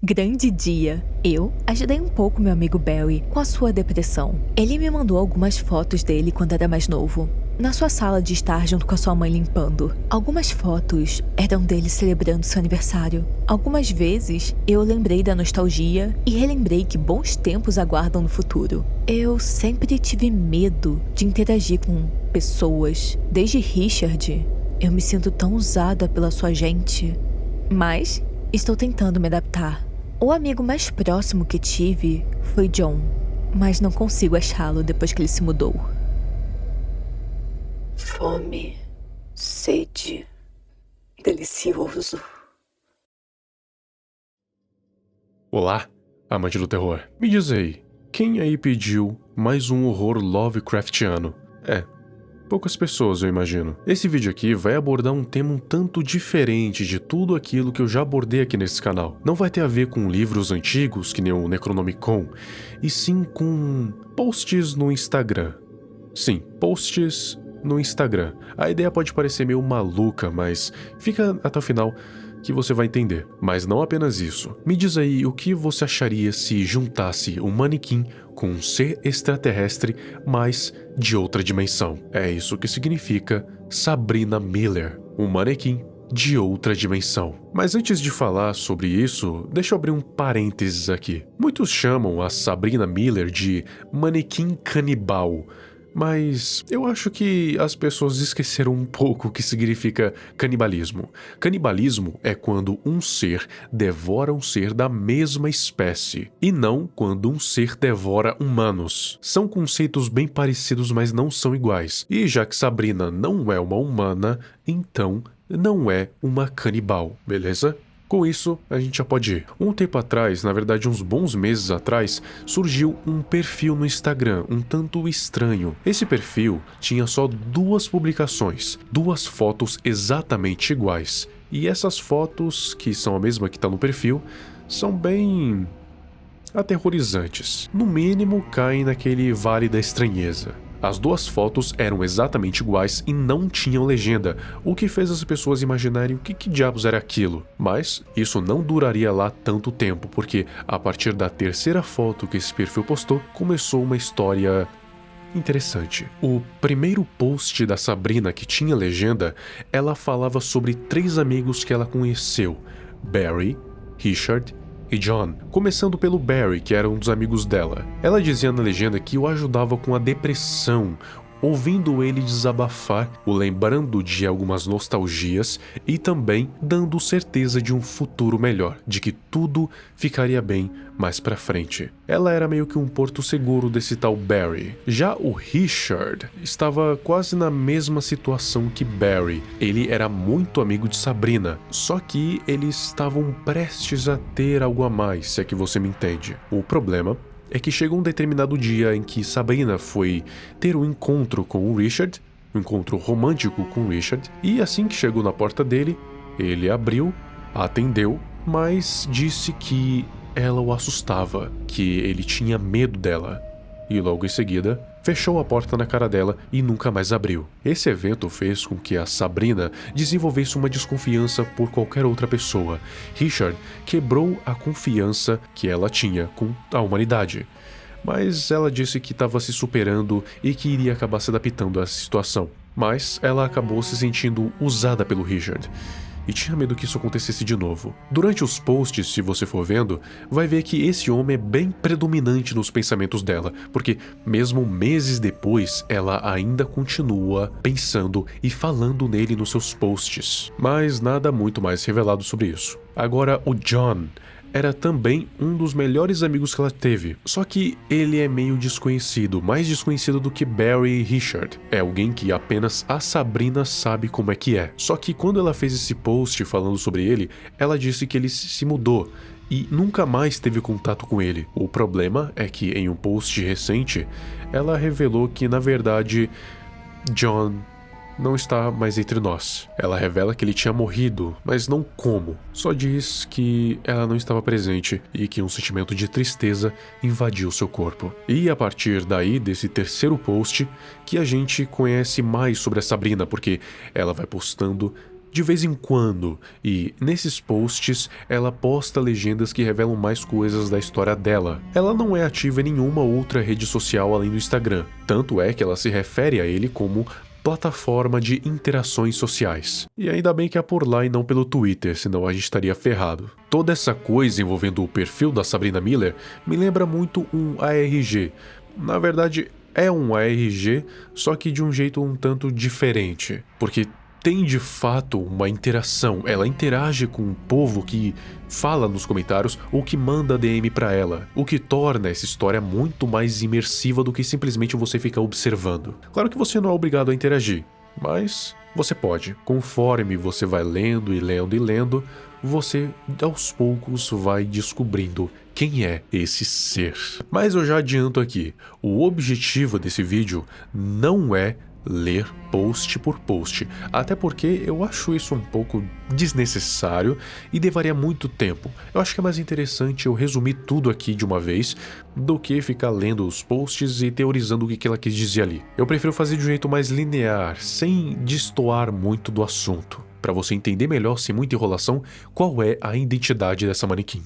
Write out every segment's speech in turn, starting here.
Grande dia! Eu ajudei um pouco meu amigo Barry com a sua depressão. Ele me mandou algumas fotos dele quando era mais novo, na sua sala de estar junto com a sua mãe limpando. Algumas fotos eram dele celebrando seu aniversário. Algumas vezes eu lembrei da nostalgia e relembrei que bons tempos aguardam no futuro. Eu sempre tive medo de interagir com pessoas. Desde Richard, eu me sinto tão usada pela sua gente. Mas estou tentando me adaptar. O amigo mais próximo que tive foi John, mas não consigo achá-lo depois que ele se mudou. Fome, sede, delicioso. Olá, amante do terror. Me diz aí, quem aí pediu mais um horror Lovecraftiano? Poucas pessoas, eu imagino. Esse vídeo aqui vai abordar um tema um tanto diferente de tudo aquilo que eu já abordei aqui nesse canal. Não vai ter a ver com livros antigos, que nem o Necronomicon, e sim com posts no Instagram. Sim, posts no Instagram. A ideia pode parecer meio maluca, mas fica até o final que você vai entender. Mas não apenas isso. Me diz aí o que você acharia se juntasse um manequim com um ser extraterrestre, mas de outra dimensão. É isso que significa Sabrina Miller, um manequim de outra dimensão. Mas antes de falar sobre isso, deixa eu abrir um parênteses aqui. Muitos chamam a Sabrina Miller de manequim canibal, mas eu acho que as pessoas esqueceram um pouco o que significa canibalismo. Canibalismo é quando um ser devora um ser da mesma espécie, e não quando um ser devora humanos. São conceitos bem parecidos, mas não são iguais. E já que Sabrina não é uma humana, então não é uma canibal, beleza? Com isso, a gente já pode ir. Um tempo atrás, na verdade uns bons meses atrás, surgiu um perfil no Instagram, um tanto estranho. Esse perfil tinha só 2 publicações, 2 fotos exatamente iguais. E essas fotos, que são a mesma que está no perfil, são bem aterrorizantes. No mínimo, caem naquele vale da estranheza. As 2 fotos eram exatamente iguais e não tinham legenda, o que fez as pessoas imaginarem o que diabos era aquilo. Mas isso não duraria lá tanto tempo, porque a partir da 3ª foto que esse perfil postou, começou uma história interessante. O primeiro post da Sabrina que tinha legenda, ela falava sobre 3 amigos que ela conheceu: Barry, Richard e John, começando pelo Barry, que era um dos amigos dela. Ela dizia na legenda que o ajudava com a depressão, ouvindo ele desabafar, o lembrando de algumas nostalgias e também dando certeza de um futuro melhor, de que tudo ficaria bem mais pra frente. Ela era meio que um porto seguro desse tal Barry. Já o Richard estava quase na mesma situação que Barry. Ele era muito amigo de Sabrina, só que eles estavam prestes a ter algo a mais, se é que você me entende. O problema é que chegou um determinado dia em que Sabrina foi ter um encontro com o Richard, um encontro romântico com o Richard, e assim que chegou na porta dele, ele abriu, atendeu, mas disse que ela o assustava, que ele tinha medo dela, e logo em seguida fechou a porta na cara dela e nunca mais abriu. Esse evento fez com que a Sabrina desenvolvesse uma desconfiança por qualquer outra pessoa. Richard quebrou a confiança que ela tinha com a humanidade, mas ela disse que estava se superando e que iria acabar se adaptando a essa situação. Mas ela acabou se sentindo usada pelo Richard e tinha medo que isso acontecesse de novo. Durante os posts, se você for vendo, vai ver que esse homem é bem predominante nos pensamentos dela, porque mesmo meses depois, ela ainda continua pensando e falando nele nos seus posts. Mas nada muito mais revelado sobre isso. Agora, o John era também um dos melhores amigos que ela teve, só que ele é meio desconhecido, mais desconhecido do que Barry e Richard. É alguém que apenas a Sabrina sabe como é que é. Só que quando ela fez esse post falando sobre ele, ela disse que ele se mudou e nunca mais teve contato com ele. O problema é que em um post recente, ela revelou que na verdade John não está mais entre nós. Ela revela que ele tinha morrido, mas não como. Só diz que ela não estava presente e que um sentimento de tristeza invadiu seu corpo. E a partir daí, desse 3º post, que a gente conhece mais sobre a Sabrina, porque ela vai postando de vez em quando, e nesses posts ela posta legendas que revelam mais coisas da história dela. Ela não é ativa em nenhuma outra rede social além do Instagram, tanto é que ela se refere a ele como plataforma de interações sociais. E ainda bem que é por lá e não pelo Twitter, senão a gente estaria ferrado. Toda essa coisa envolvendo o perfil da Sabrina Miller me lembra muito um ARG. Na verdade, é um ARG, só que de um jeito um tanto diferente, porque tem de fato uma interação. Ela interage com o povo que fala nos comentários ou que manda DM pra ela, o que torna essa história muito mais imersiva do que simplesmente você ficar observando. Claro que você não é obrigado a interagir, mas você pode. Conforme você vai lendo e lendo e lendo, você aos poucos vai descobrindo quem é esse ser. Mas eu já adianto aqui, o objetivo desse vídeo não é ler post por post, até porque eu acho isso um pouco desnecessário e levaria muito tempo. Eu acho que é mais interessante eu resumir tudo aqui de uma vez do que ficar lendo os posts e teorizando o que ela quis dizer ali. Eu prefiro fazer de um jeito mais linear, sem destoar muito do assunto, para você entender melhor, sem muita enrolação, qual é a identidade dessa manequim.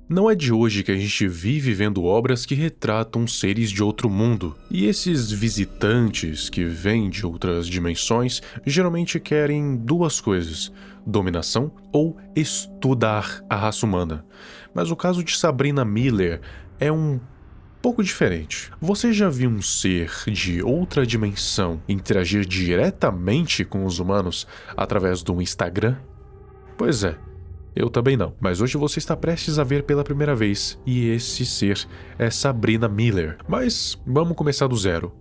Não é de hoje que a gente vive vendo obras que retratam seres de outro mundo, e esses visitantes que vêm de outras dimensões geralmente querem duas coisas: dominação ou estudar a raça humana. Mas o caso de Sabrina Miller é um pouco diferente. Você já viu um ser de outra dimensão interagir diretamente com os humanos através do Instagram? Pois é. Eu também não, mas hoje você está prestes a ver pela primeira vez, e esse ser é Sabrina Miller. Mas vamos começar do zero.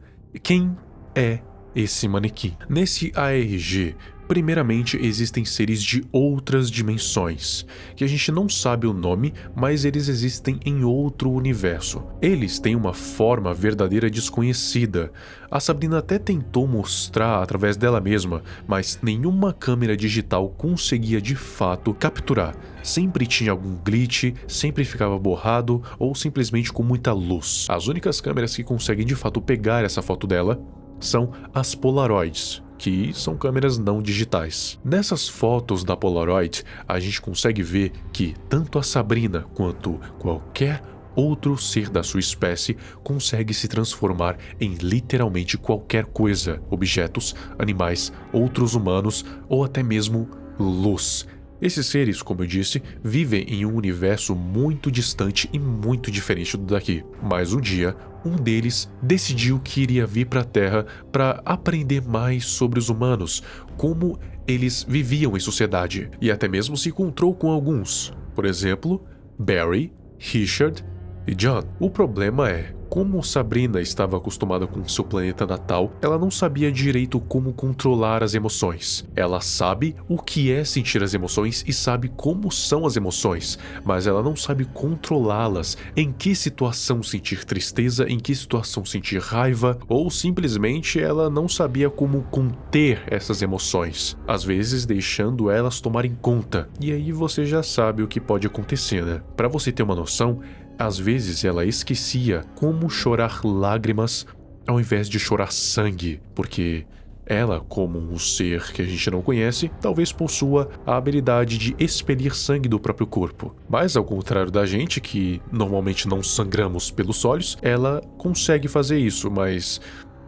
Quem é esse manequim? Nesse ARG, primeiramente existem seres de outras dimensões, que a gente não sabe o nome, mas eles existem em outro universo. Eles têm uma forma verdadeira desconhecida. A Sabrina até tentou mostrar através dela mesma, mas nenhuma câmera digital conseguia de fato capturar. Sempre tinha algum glitch, sempre ficava borrado ou simplesmente com muita luz. As únicas câmeras que conseguem de fato pegar essa foto dela são as Polaroids, que são câmeras não digitais. Nessas fotos da Polaroid, a gente consegue ver que tanto a Sabrina quanto qualquer outro ser da sua espécie consegue se transformar em literalmente qualquer coisa: objetos, animais, outros humanos ou até mesmo luz. Esses seres, como eu disse, vivem em um universo muito distante e muito diferente do daqui. Mas um dia, um deles decidiu que iria vir para a Terra para aprender mais sobre os humanos, como eles viviam em sociedade, e até mesmo se encontrou com alguns. Por exemplo, Barry, Richard e John. O problema é, como Sabrina estava acostumada com seu planeta natal, ela não sabia direito como controlar as emoções. Ela sabe o que é sentir as emoções e sabe como são as emoções, mas ela não sabe controlá-las. Em que situação sentir tristeza, em que situação sentir raiva, ou simplesmente ela não sabia como conter essas emoções, às vezes deixando elas tomarem conta. E aí você já sabe o que pode acontecer, né? Para você ter uma noção, às vezes ela esquecia como chorar lágrimas ao invés de chorar sangue, porque ela, como um ser que a gente não conhece, talvez possua a habilidade de expelir sangue do próprio corpo. Mas ao contrário da gente, que normalmente não sangramos pelos olhos, ela consegue fazer isso, mas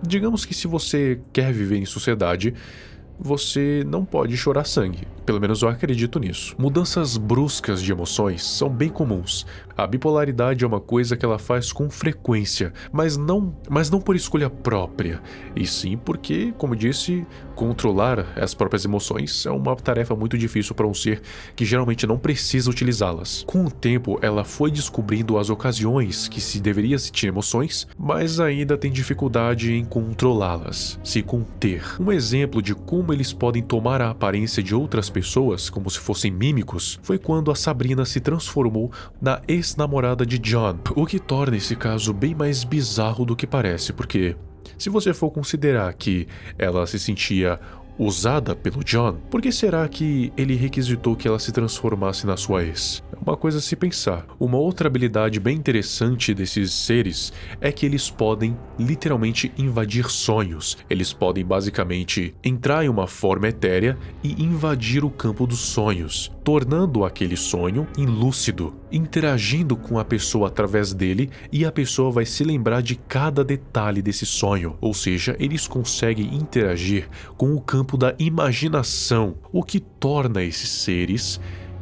digamos que se você quer viver em sociedade, você não pode chorar sangue. Pelo menos eu acredito nisso. Mudanças bruscas de emoções são bem comuns. A bipolaridade é uma coisa que ela faz com frequência, mas não por escolha própria, e sim porque, como disse, controlar as próprias emoções é uma tarefa muito difícil para um ser que geralmente não precisa utilizá-las. Com o tempo, ela foi descobrindo as ocasiões que se deveria sentir emoções, mas ainda tem dificuldade em controlá-las, se conter. Um exemplo de como eles podem tomar a aparência de outras pessoas, como se fossem mímicos, foi quando a Sabrina se transformou na ex-namorada de John, o que torna esse caso bem mais bizarro do que parece, porque se você for considerar que ela se sentia usada pelo John, por que será que ele requisitou que ela se transformasse na sua ex? uma coisa a se pensar. Uma outra habilidade bem interessante desses seres é que eles podem literalmente invadir sonhos. Eles podem basicamente entrar em uma forma etérea e invadir o campo dos sonhos, tornando aquele sonho ilúcido, interagindo com a pessoa através dele, e a pessoa vai se lembrar de cada detalhe desse sonho. Ou seja, eles conseguem interagir com o campo da imaginação, o que torna esses seres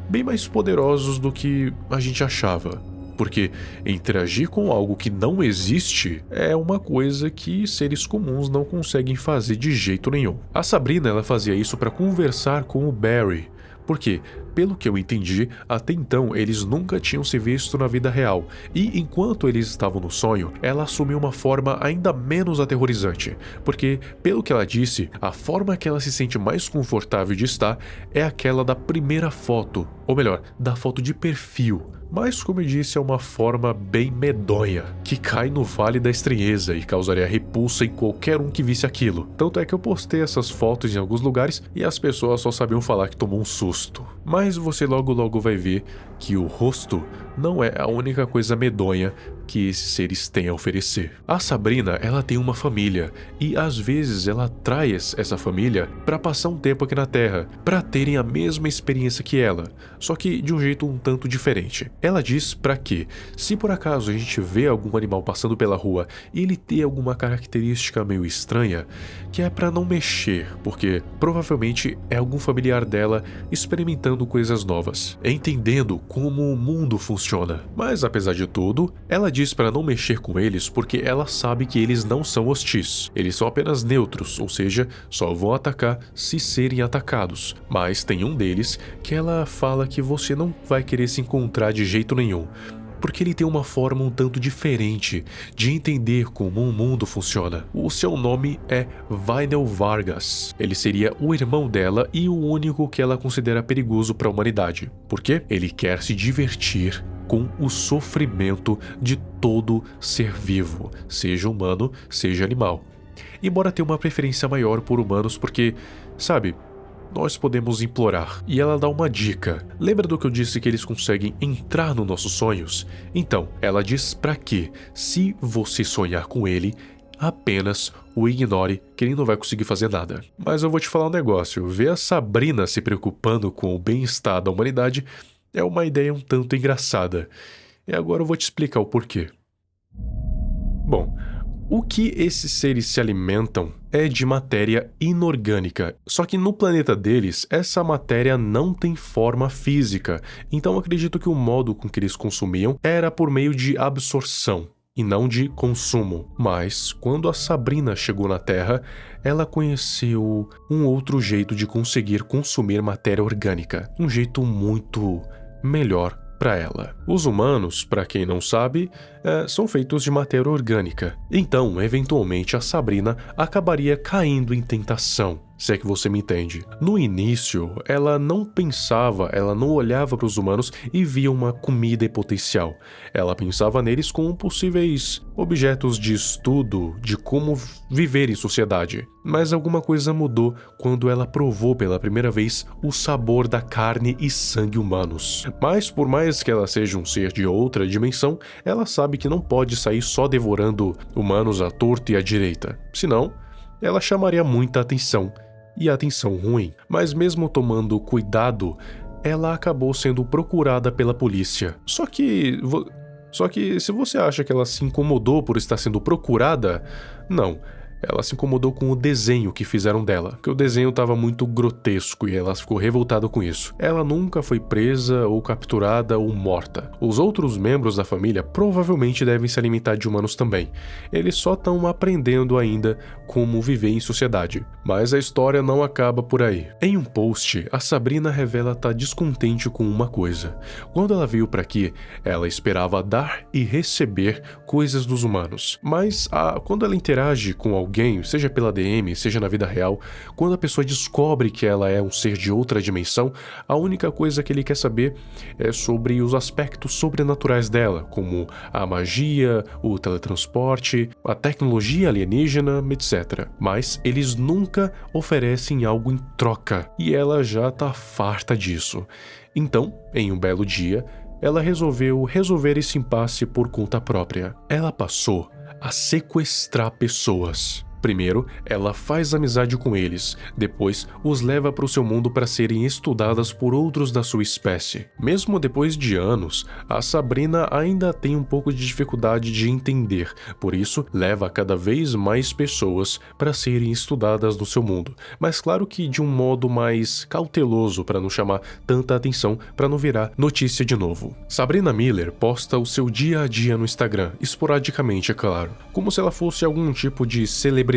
bem mais poderosos do que a gente achava. Porque interagir com algo que não existe é uma coisa que seres comuns não conseguem fazer de jeito nenhum. A Sabrina, ela fazia isso para conversar com o Barry, porque, pelo que eu entendi, até então eles nunca tinham se visto na vida real, e enquanto eles estavam no sonho, ela assumiu uma forma ainda menos aterrorizante, porque, pelo que ela disse, a forma que ela se sente mais confortável de estar é aquela da primeira foto, ou melhor, da foto de perfil. Mas, como eu disse, é uma forma bem medonha, que cai no vale da estranheza e causaria repulsa em qualquer um que visse aquilo. Tanto é que eu postei essas fotos em alguns lugares e as pessoas só sabiam falar que tomou um susto. Mas você logo vai ver que o rosto não é a única coisa medonha que esses seres têm a oferecer. A Sabrina, ela tem uma família e às vezes ela traz essa família para passar um tempo aqui na Terra, para terem a mesma experiência que ela, só que de um jeito um tanto diferente. Ela diz para que, se por acaso a gente vê algum animal passando pela rua e ele ter alguma característica meio estranha, que é para não mexer, porque provavelmente é algum familiar dela experimentando coisas novas, entendendo como o mundo funciona. Mas apesar de tudo, ela diz para não mexer com eles porque ela sabe que eles não são hostis. Eles são apenas neutros, ou seja, só vão atacar se serem atacados. Mas tem um deles que ela fala que você não vai querer se encontrar de jeito nenhum, porque ele tem uma forma um tanto diferente de entender como o mundo funciona. O seu nome é Vinyl Vargas. Ele seria o irmão dela e o único que ela considera perigoso para a humanidade. Por quê? Ele quer se divertir com o sofrimento de todo ser vivo, seja humano, seja animal. Embora tenha uma preferência maior por humanos porque, sabe, nós podemos implorar. E ela dá uma dica. Lembra do que eu disse que eles conseguem entrar nos nossos sonhos? Então, ela diz pra que, se você sonhar com ele, apenas o ignore, que ele não vai conseguir fazer nada. Mas eu vou te falar um negócio. Ver a Sabrina se preocupando com o bem-estar da humanidade é uma ideia um tanto engraçada. E agora eu vou te explicar o porquê. Bom, o que esses seres se alimentam é de matéria inorgânica, só que no planeta deles, essa matéria não tem forma física, então acredito que o modo com que eles consumiam era por meio de absorção e não de consumo. Mas, quando a Sabrina chegou na Terra, ela conheceu um outro jeito de conseguir consumir matéria orgânica, um jeito muito melhor para ela. Os humanos, para quem não sabe, são feitos de matéria orgânica. Então, eventualmente, a Sabrina acabaria caindo em tentação, se é que você me entende. No início, ela não pensava, ela não olhava para os humanos e via uma comida em potencial. Ela pensava neles como possíveis objetos de estudo de como viver em sociedade. Mas alguma coisa mudou quando ela provou pela primeira vez o sabor da carne e sangue humanos. Mas por mais que ela seja um ser de outra dimensão, ela sabe que não pode sair só devorando humanos à torta e à direita. Senão, ela chamaria muita atenção. E atenção ruim. Mas mesmo tomando cuidado, ela acabou sendo procurada pela polícia. Só que se você acha que ela se incomodou por estar sendo procurada, não. Ela se incomodou com o desenho que fizeram dela, porque o desenho estava muito grotesco e ela ficou revoltada com isso. Ela nunca foi presa ou capturada ou morta. Os outros membros da família provavelmente devem se alimentar de humanos também. Eles só estão aprendendo ainda como viver em sociedade. Mas a história não acaba por aí. Em um post, a Sabrina revela estar descontente com uma coisa. Quando ela veio para aqui, ela esperava dar e receber coisas dos humanos. Mas quando ela interage com alguém, seja pela DM, seja na vida real, quando a pessoa descobre que ela é um ser de outra dimensão, a única coisa que ele quer saber é sobre os aspectos sobrenaturais dela, como a magia, o teletransporte, a tecnologia alienígena, etc. Mas eles nunca oferecem algo em troca, e ela já tá farta disso. Então, em um belo dia, ela resolveu resolver esse impasse por conta própria. Ela passou a sequestrar pessoas. Primeiro, ela faz amizade com eles, depois os leva para o seu mundo para serem estudadas por outros da sua espécie. Mesmo depois de anos, a Sabrina ainda tem um pouco de dificuldade de entender, por isso leva cada vez mais pessoas para serem estudadas no seu mundo, mas claro que de um modo mais cauteloso para não chamar tanta atenção, para não virar notícia de novo. Sabrina Miller posta o seu dia a dia no Instagram, esporadicamente é claro, como se ela fosse algum tipo de celebridade.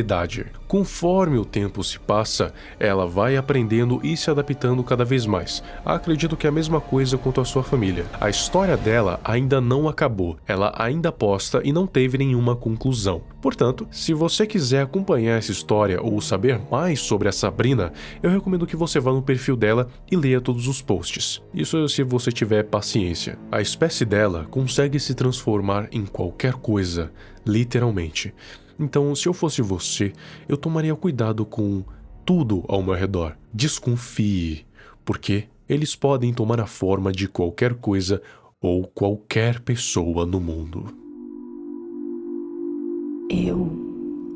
Conforme o tempo se passa, ela vai aprendendo e se adaptando cada vez mais. Acredito que é a mesma coisa quanto a sua família. A história dela ainda não acabou, ela ainda posta e não teve nenhuma conclusão. Portanto, se você quiser acompanhar essa história ou saber mais sobre a Sabrina, eu recomendo que você vá no perfil dela e leia todos os posts. Isso se você tiver paciência. A espécie dela consegue se transformar em qualquer coisa, literalmente. Então, se eu fosse você, eu tomaria cuidado com tudo ao meu redor. Desconfie, porque eles podem tomar a forma de qualquer coisa ou qualquer pessoa no mundo. Eu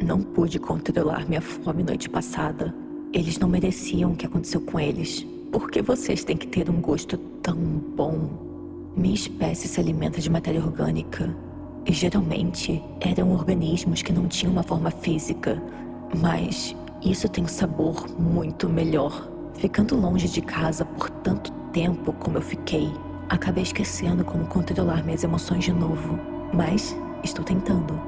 não pude controlar minha fome noite passada. Eles não mereciam o que aconteceu com eles. Por que vocês têm que ter um gosto tão bom? Minha espécie se alimenta de matéria orgânica. E geralmente eram organismos que não tinham uma forma física, mas isso tem um sabor muito melhor. Ficando longe de casa por tanto tempo como eu fiquei, acabei esquecendo como controlar minhas emoções de novo, mas estou tentando.